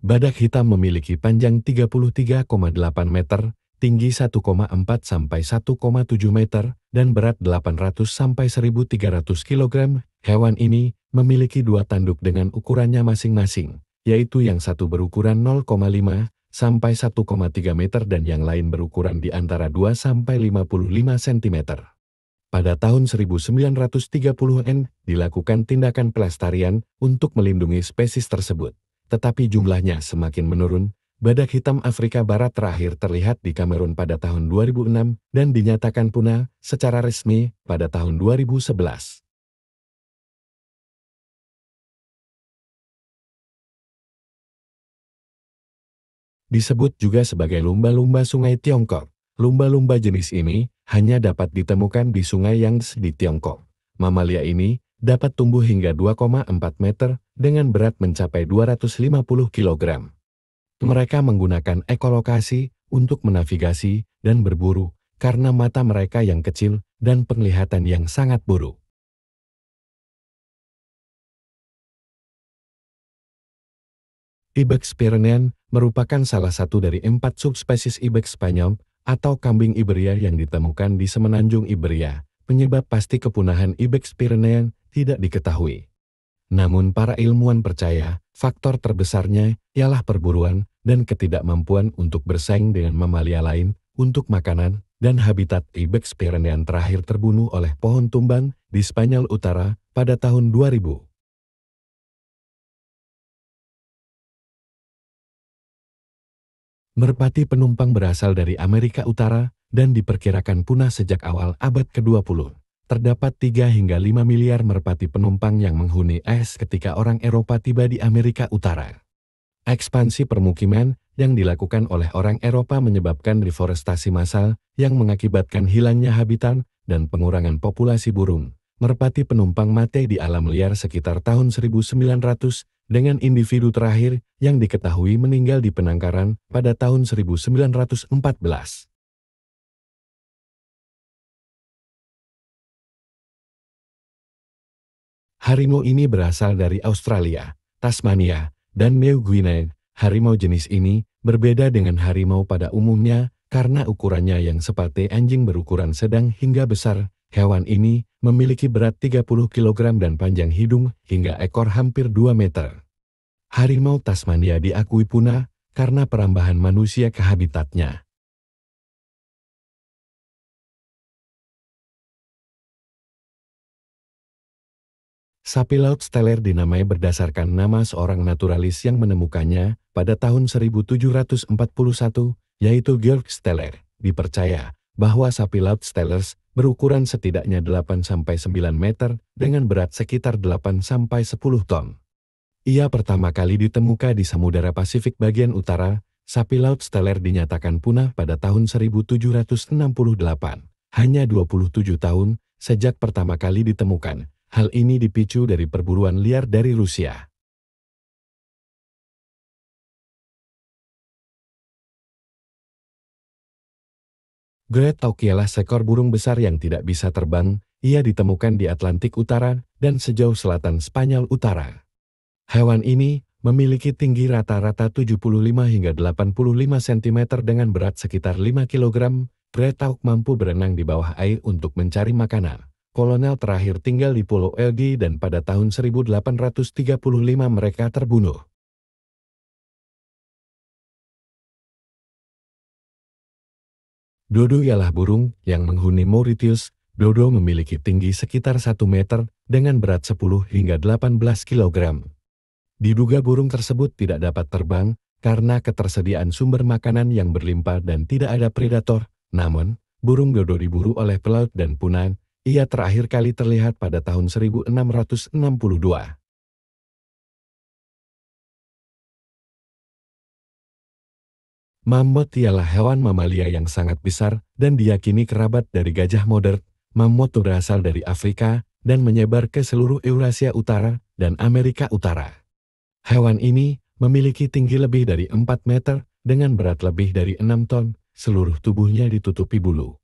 Badak hitam memiliki panjang 33,8 meter, tinggi 1,4 sampai 1,7 meter, dan berat 800 sampai 1.300 kg. Hewan ini memiliki dua tanduk dengan ukurannya masing-masing, yaitu yang satu berukuran 0,5 sampai 1,3 meter dan yang lain berukuran di antara 2 sampai 55 cm. Pada tahun 1930-an dilakukan tindakan pelestarian untuk melindungi spesies tersebut. Tetapi jumlahnya semakin menurun. Badak hitam Afrika Barat terakhir terlihat di Kamerun pada tahun 2006 dan dinyatakan punah secara resmi pada tahun 2011. Disebut juga sebagai lumba-lumba sungai Tiongkok. Lumba-lumba jenis ini hanya dapat ditemukan di sungai Yangtze di Tiongkok. Mamalia ini dapat tumbuh hingga 2,4 meter dengan berat mencapai 250 kg. Mereka menggunakan ekolokasi untuk menavigasi dan berburu karena mata mereka yang kecil dan penglihatan yang sangat buruk. Ibex pyrenean merupakan salah satu dari 4 subspesies Ibex Spanyol atau kambing Iberia yang ditemukan di semenanjung Iberia. Penyebab pasti kepunahan Ibex pyrenean tidak diketahui. Namun para ilmuwan percaya faktor terbesarnya ialah perburuan dan ketidakmampuan untuk bersaing dengan mamalia lain untuk makanan, dan habitat Ibex pyrenean terakhir terbunuh oleh pohon tumbang di Spanyol Utara pada tahun 2000. Merpati penumpang berasal dari Amerika Utara dan diperkirakan punah sejak awal abad ke-20. Terdapat 3 hingga 5 miliar merpati penumpang yang menghuni es ketika orang Eropa tiba di Amerika Utara. Ekspansi permukiman yang dilakukan oleh orang Eropa menyebabkan deforestasi massal yang mengakibatkan hilangnya habitat dan pengurangan populasi burung. Merpati penumpang mati di alam liar sekitar tahun 1900 dengan individu terakhir yang diketahui meninggal di penangkaran pada tahun 1914. Harimau ini berasal dari Australia, Tasmania, dan New Guinea. Harimau jenis ini berbeda dengan harimau pada umumnya karena ukurannya yang seperti anjing berukuran sedang hingga besar. Hewan ini memiliki berat 30 kg dan panjang hidung hingga ekor hampir 2 meter. Harimau Tasmania diakui punah karena perambahan manusia ke habitatnya. Sapi laut steller dinamai berdasarkan nama seorang naturalis yang menemukannya pada tahun 1741, yaitu Georg Steller. Dipercaya bahwa sapi laut stellers berukuran setidaknya 8-9 meter dengan berat sekitar 8-10 ton. Ia pertama kali ditemukan di Samudera Pasifik bagian utara. Sapi laut steller dinyatakan punah pada tahun 1768. Hanya 27 tahun sejak pertama kali ditemukan. Hal ini dipicu dari perburuan liar dari Rusia. Great Auk ialah seekor burung besar yang tidak bisa terbang. Ia ditemukan di Atlantik Utara dan sejauh selatan Spanyol Utara. Hewan ini memiliki tinggi rata-rata 75 hingga 85 cm dengan berat sekitar 5 kg. Great Auk mampu berenang di bawah air untuk mencari makanan. Kolonel terakhir tinggal di Pulau Elgi dan pada tahun 1835 mereka terbunuh. Dodo ialah burung yang menghuni Mauritius. Dodo memiliki tinggi sekitar 1 meter dengan berat 10 hingga 18 kg. Diduga burung tersebut tidak dapat terbang karena ketersediaan sumber makanan yang berlimpah dan tidak ada predator. Namun, burung dodo diburu oleh pelaut dan punah. Ia terakhir kali terlihat pada tahun 1662. Mamut ialah hewan mamalia yang sangat besar dan diyakini kerabat dari gajah modern. Mamut berasal dari Afrika dan menyebar ke seluruh Eurasia Utara dan Amerika Utara. Hewan ini memiliki tinggi lebih dari 4 meter dengan berat lebih dari 6 ton. Seluruh tubuhnya ditutupi bulu.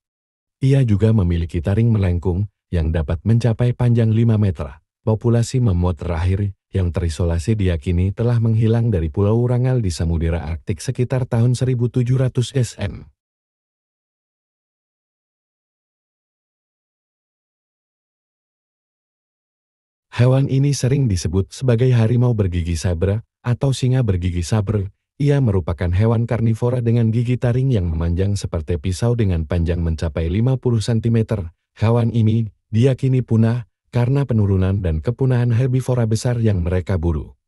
Ia juga memiliki taring melengkung yang dapat mencapai panjang 5 meter. Populasi mamut terakhir yang terisolasi diyakini telah menghilang dari Pulau Wrangel di Samudera Arktik sekitar tahun 1700 SM. Hewan ini sering disebut sebagai harimau bergigi saber atau singa bergigi saber. Ia merupakan hewan karnivora dengan gigi taring yang memanjang seperti pisau dengan panjang mencapai 50 cm. Hewan ini diyakini punah karena penurunan dan kepunahan herbivora besar yang mereka buru.